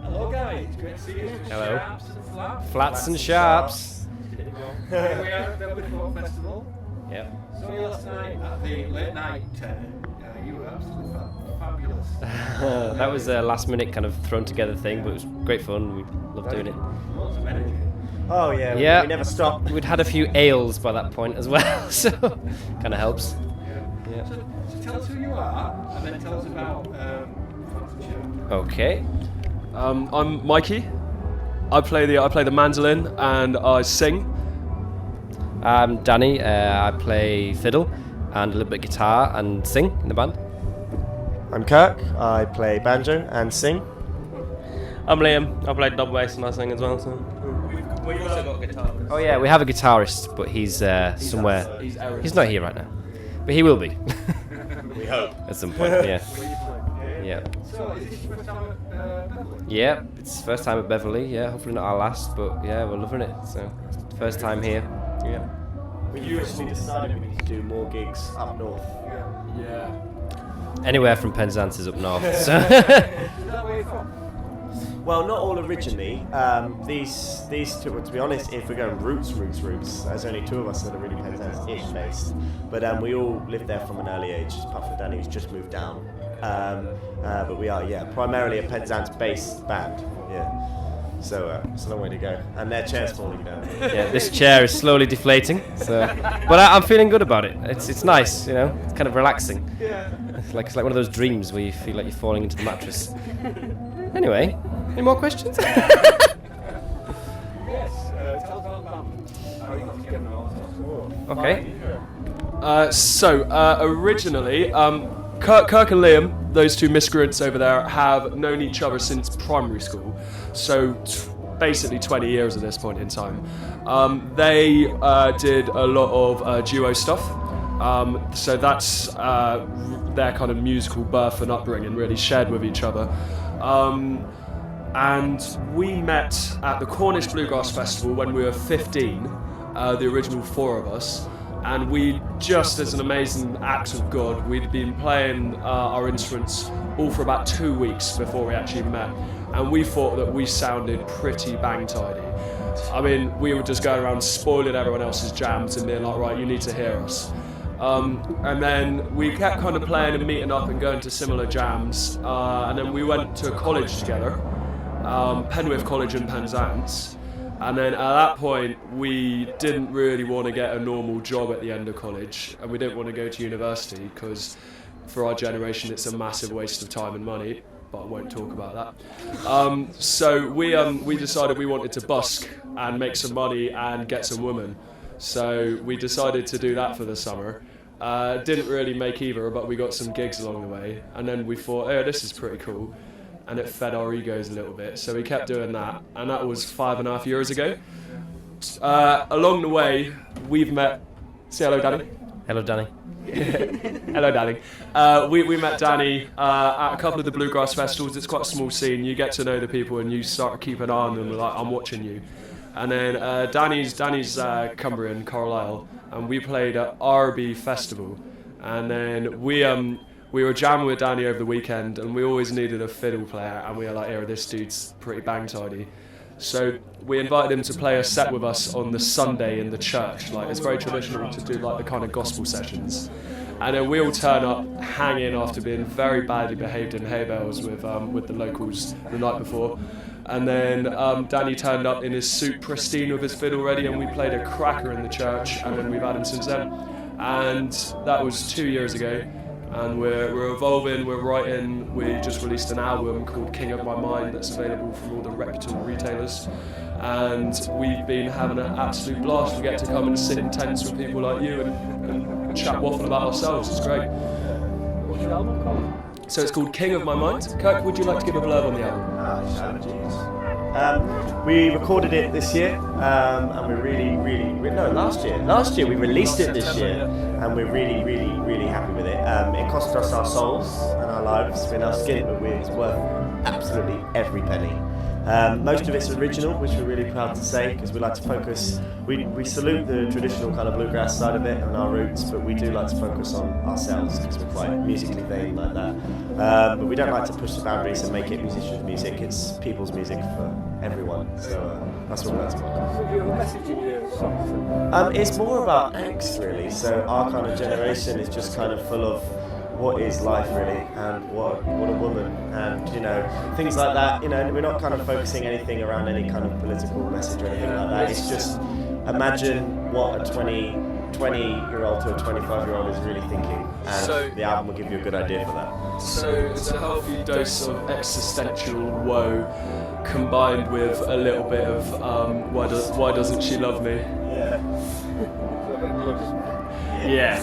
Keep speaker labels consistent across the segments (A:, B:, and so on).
A: Hello guys, great to see you.
B: Hello.
A: Sharps and flats.
B: Flats and sharps.
A: Here we are at Beverley Folk Festival.
B: Yeah.
A: Saw you last night at the late night. You were absolutely fabulous.
B: That was a last minute kind of thrown together thing, but it was great fun. We loved doing it.
A: Lots of energy.
C: Oh yeah,
B: Yeah.
C: we never stopped.
B: We'd had a few ales by that point as well, so kind of helps. Yeah.
A: So tell us who you are, and then tell us about Foxtrot.
B: Okay.
D: I'm Mikey. I play the mandolin and I sing.
B: I'm Danny. I play fiddle and a little bit of guitar and sing in the band.
C: I'm Kirk. I play banjo and sing.
E: I'm Liam. I play double bass and I sing as well. So.
D: We also got guitarists.
B: Oh yeah, we have a guitarist, but he's somewhere.
D: He's Aaron.
B: He's not here right now, but he will be
C: We hope.
B: at some point. Yeah. Yeah.
A: So is this your first time at Beverley?
B: Yeah, it's first time at Beverley. Yeah, hopefully not our last, but yeah, we're loving it. So first time here. Yeah.
C: We usually decided we need to do more gigs up north.
D: Yeah.
B: Anywhere from Penzance is up north. So.
A: Is that where you're from?
C: Well, not all originally. These two, to be honest, if we're going roots, there's only two of us that are really Penzance-ish based. But we all lived there from an early age, apart from Danny, who's just moved down. But we are, primarily a Penzance-based band. Yeah. So it's a long way to go, and their chair's falling down.
B: Yeah, this chair is slowly deflating. So, but I'm feeling good about it. It's nice, you know. It's kind of relaxing.
A: Yeah.
B: It's like one of those dreams where you feel like you're falling into the mattress. Anyway, any more questions?
A: Yes. Tell us all about how you got together and all that stuff.
B: Okay.
D: Originally, Kirk and Liam, those two miscreants over there, have known each other since primary school. So basically 20 years at this point in time. They did a lot of duo stuff. So that's their kind of musical birth and upbringing, really shared with each other. And we met at the Cornish Bluegrass Festival when we were 15, the original four of us. And we, just as an amazing act of God, we'd been playing our instruments all for about 2 weeks before we actually met. And we thought that we sounded pretty bang tidy. I mean, we were just going around spoiling everyone else's jams and being like, right, you need to hear us. And then we kept kind of playing and meeting up and going to similar jams. And then we went to college together, Penwith College in Penzance. And then at that point, we didn't really want to get a normal job at the end of college, and we didn't want to go to university because for our generation, it's a massive waste of time and money, but I won't talk about that. So we decided we wanted to busk and make some money and get some women. So we decided to do that for the summer. Didn't really make either, but we got some gigs along the way. And then we thought, oh, this is pretty cool. And it fed our egos a little bit. So we kept doing that. And that was 5.5 years ago. Along the way, we've met... Say hello, Danny.
B: Hello, Danny.
D: Hello, Danny. We met Danny at a couple of the bluegrass festivals. It's quite a small scene. You get to know the people and you start to keep an eye on them. Like, I'm watching you. And then Danny's Cumbrian, Carlisle, and we played at RB Festival. And then we were jamming with Danny over the weekend, and we always needed a fiddle player, and we were like, "Yeah, this dude's pretty bang tidy." So we invited him to play a set with us on the Sunday in the church. Like, it's very traditional to do like the kind of gospel sessions. And then we all turn up hanging after being very badly behaved in hay bales with the locals the night before. And then Danny turned up in his suit pristine with his fiddle ready, and we played a cracker in the church, and then we've had him since then. And that was 2 years ago. And we're evolving, we're writing. We just released an album called King of My Mind that's available from all the reputable retailers. And we've been having an absolute blast. We get to come and sit in tents with people like you and chat waffle about ourselves. It's great.
A: What's your album called?
D: So it's called King of My Mind. Kirk, would you like to give a blurb on the album?
C: We recorded it this year, and we're last year we released it this year, and we're really happy with it. It cost us our souls and our lives in our skin, but it's worth absolutely every penny. Most of it's original, which we're really proud to say, because we like to focus. We salute the traditional kind of bluegrass side of it and our roots, but we do like to focus on ourselves because we're quite musically vain like that. But we don't like to push the boundaries and make it musicians' music. It's people's music for everyone. So that's what we like to focus.
A: So you have a message in your songs?
C: It's more about angst, really. So our kind of generation is just kind of full of what is life really, and what a woman, and things like that. We're not kind of focusing anything around any kind of political message or anything like that. It's just imagine what a 20-year-old to a 25-year-old is really thinking, and the album will give you a good idea for that.
D: So it's a healthy dose of existential woe combined with a little bit of why doesn't she love me? Yeah.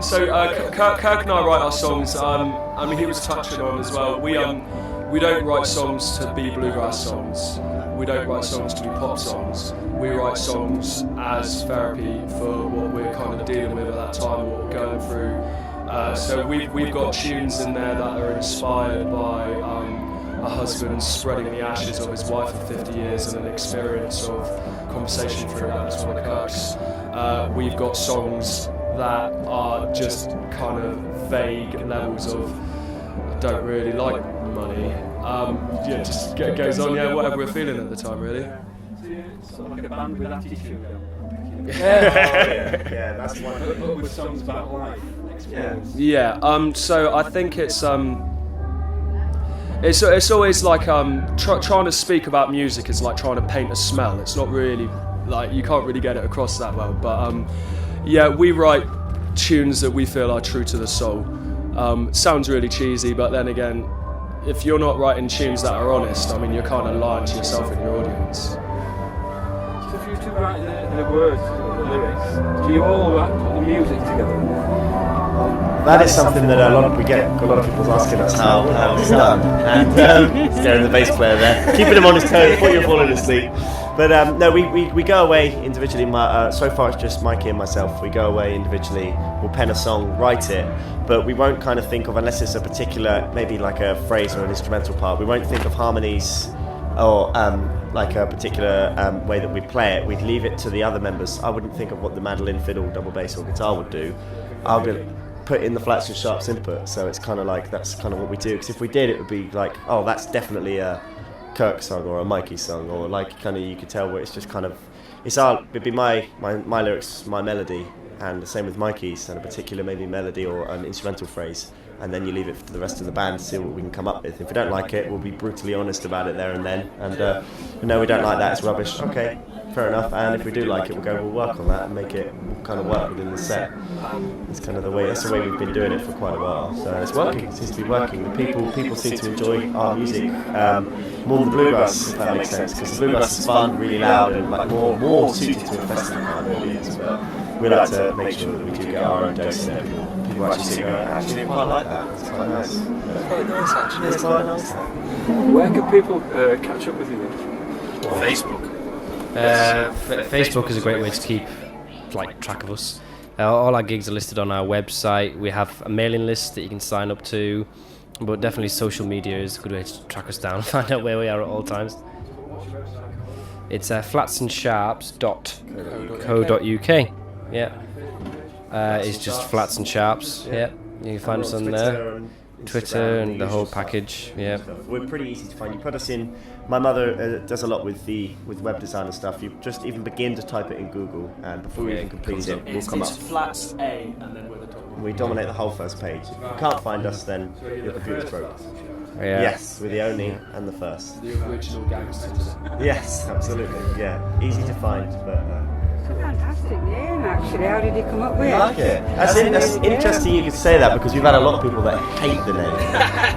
D: So Kirk and I write our songs. He was touching on as well. We don't write songs to be bluegrass songs. We don't write songs to be pop songs. We write songs as therapy for what we're kind of dealing with at that time, what we're going through. So we've got tunes in there that are inspired by a husband spreading the ashes of his wife for 50 years and an experience of conversation through that as one of Kirk's. We've got songs that are just kind of vague levels of I don't really like money. Just goes on, whatever we're feeling at the time, really.
A: So it's sort of like a band with attitude.
C: Yeah, that's one.
A: But with songs about life, experience.
D: Yeah. So I think it's always like trying to speak about music is like trying to paint a smell. It's not really like you can't really get it across that well. But we write tunes that we feel are true to the soul. Sounds really cheesy, but then again, if you're not writing tunes that are honest, you're kind of lying to yourself and your audience.
A: So if you to write the words, the lyrics, do you all put the music together?
C: That is something that we get a lot of people asking us how it's done, and staring the bass player there, keeping him on his toes before you're falling asleep. But no, we go away individually. So far it's just Mikey and myself. We go away individually. We'll pen a song, write it, but we won't kind of think of, unless it's a particular, maybe like a phrase or an instrumental part. We won't think of harmonies or like a particular way that we play it. We'd leave it to the other members. I wouldn't think of what the mandolin, fiddle, double bass or guitar would do. I'll be put in the flats and sharps input. So it's kind of like that's kind of what we do. Because if we did, it would be like, oh, that's definitely a Kirk song or a Mikey song, or like kind of you could tell where it's just kind of it'd be my lyrics, my melody, and the same with Mikey's, and a particular maybe melody or an instrumental phrase, and then you leave it for the rest of the band to see what we can come up with. If we don't like it, we'll be brutally honest about it there and then, and no, we don't like that, it's rubbish. Okay, fair enough. And if we do like it, we'll work on that and make it kind of work within the set. It's kind of that's the way we've been doing it for quite a while. So it's working. It seems to be working. The people seem to enjoy our music more than bluegrass, if that makes sense. Because the bluegrass is fun, really loud, and like more suited to a festival kind of audience. But we like to make sure that we do get our own dose in there. People actually sit going, actually, I quite like that. It's quite nice.
A: It's quite nice, actually.
C: It's quite nice.
A: Where can people catch up with you?
B: Facebook. Facebook is a great way to keep track of us. All our gigs are listed on our website. We have a mailing list that you can sign up to, but definitely social media is a good way to track us down and find out where we are at all times. It's flatsandsharps.co.uk. Yeah. It's just Flats and Sharps. Yeah. You can find us on there. Twitter and the whole package. Yeah.
C: We're pretty easy to find. You put us in. My mother does a lot with web design and stuff. You just even begin to type it in Google, and before you even complete it, we'll come up.
D: It's Flats A and then with a top.
C: We dominate the whole first page. If you can't find us, then your computer's broke.
B: Yeah.
C: Yes, we're the only and the first.
D: The original gangsters.
C: Yes, absolutely. Yeah, easy to find, but.
F: It's a fantastic name, actually. How did you come up with it?
C: I like it. That's interesting you could say that, because we've had a lot of people that hate the name.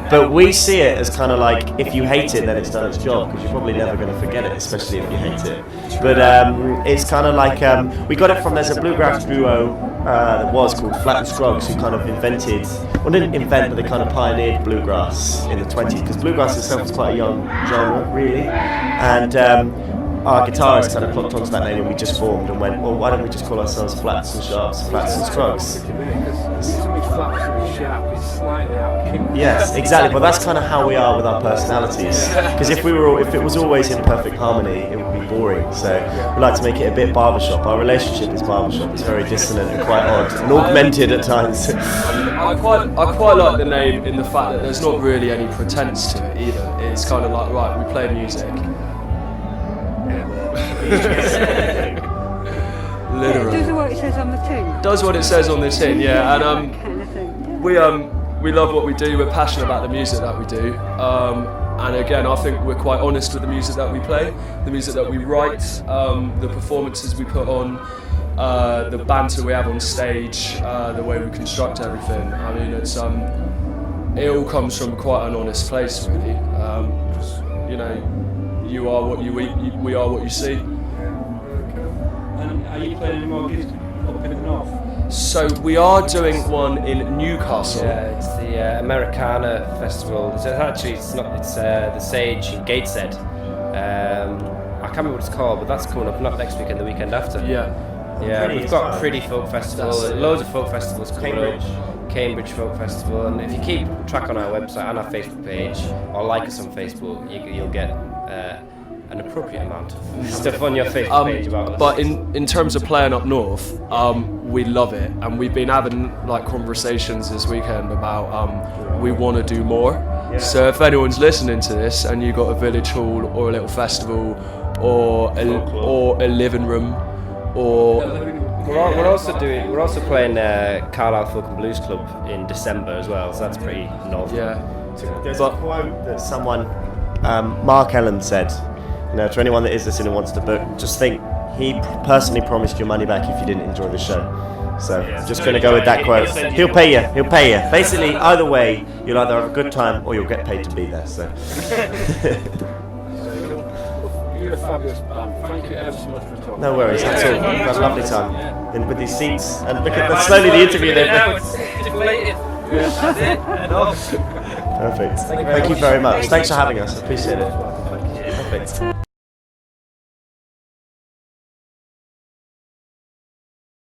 C: But we see it as kind of like, if you hate it, then it's done its job, because you're probably never going to forget it, especially if you hate it. But it's kind of like, we got it from, there's a bluegrass duo that was called Flat and Scruggs, who kind of invented, well, didn't invent, but they kind of pioneered bluegrass in the 20s, because bluegrass itself is quite a young genre, really. And our guitarist kind of clocked onto that name, and we just formed and went, well, why don't we just call ourselves Flats and Sharps, Flats and Scruggs?
A: be flat, it's going to be sharp, it's slightly out of key.
C: Yes, exactly. But that's kind of how we are with our personalities. Because if it was always in perfect harmony, it would be boring. So we like to make it a bit barbershop. Our relationship is barbershop. It's very dissonant and quite odd and augmented at times.
D: I quite like the name in the fact that there's not really any pretense to it either. It's kind of like, right, we play music. Literally.
F: Does what it says on the tin.
D: Does what it says on the tin, yeah. And
F: Kind of thing.
D: we love what we do. We're passionate about the music that we do. And again, I think we're quite honest with the music that we play, the music that we write, the performances we put on, the banter we have on stage, the way we construct everything. I mean, it's it all comes from quite an honest place, really. You know, you are what you eat, we are what you see.
A: And are you playing any more gigs up in the north?
D: So we are doing one in Newcastle.
B: Yeah, it's the Americana Festival. It's actually it's the Sage in Gateshead. I can't remember what it's called, but that's coming up not next weekend, the weekend after.
D: Yeah.
B: Yeah,
C: Pretty
B: we've got
C: fun.
B: Pretty Folk Festival,
C: That's it.
B: loads of folk festivals coming
C: Cambridge.
B: up. Cambridge Folk Festival, and if you keep track on our website and our Facebook page, or like us on Facebook, you'll get an appropriate amount of stuff on your Facebook page about us.
D: But in terms of playing up north, we love it, and we've been having like conversations this weekend about we want to do more.
C: Yeah.
D: So if anyone's listening to this and you got a village hall or a little festival or a living room or
B: We're also playing Carlisle Folk and Blues Club in December as well, so that's pretty north.
D: yeah.
C: There's
D: But-
C: a quote that someone, Mark Ellen said, you know, to anyone that is listening and wants to book, just think he personally promised your money back if you didn't enjoy the show. So just going to go with that quote. He'll pay you. He'll pay you. Basically, either way, you'll either have a good time or you'll get paid to be there. So.
A: You're a fabulous band. Thank you ever so much for talking.
C: No worries, that's all. We've had a lovely time. And with these seats, and look at the slowly the interview there. Perfect. Thank you very much. Thanks for having us. Appreciate it. Perfect.